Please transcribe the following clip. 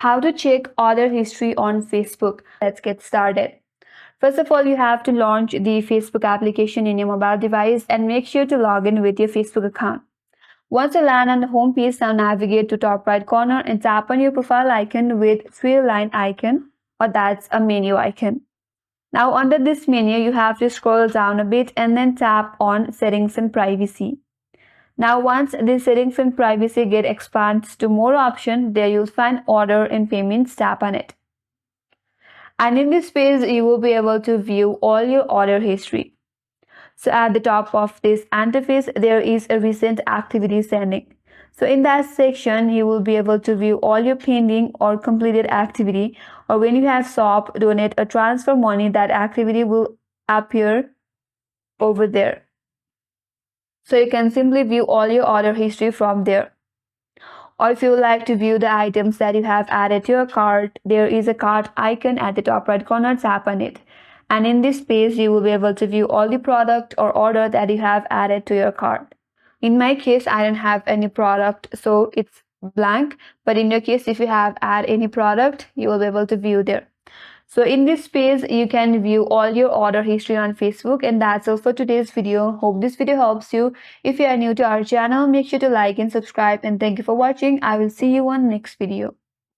How to check order history on Facebook. Let's get started. First of all, you have to launch the Facebook application in your mobile device and make sure to log in with your Facebook account. Once you land on the home page, now navigate to top right corner and tap on your profile icon with three-line icon, or that's a menu icon. Now under this menu, you have to scroll down a bit and then tap on settings and privacy. Now once the settings and privacy get expands to more options, there you'll find order and payments, tap on it. And in this page, you will be able to view all your order history. So at the top of this interface, there is a recent activity sending. So in that section, you will be able to view all your pending or completed activity, or when you have swap, donate, or transfer money, that activity will appear over there. So you can simply view all your order history from there. Or if you would like to view the items that you have added to your cart, there is a cart icon at the top right corner, tap on it. And in this page, you will be able to view all the product or order that you have added to your cart. In my case, I don't have any product, so it's blank. But in your case, if you have add any product, you will be able to view there. So in this page, you can view all your order history on Facebook. And that's all for today's video. Hope this video helps you. If you are new to our channel, make sure to like and subscribe. And thank you for watching. I will see you on next video.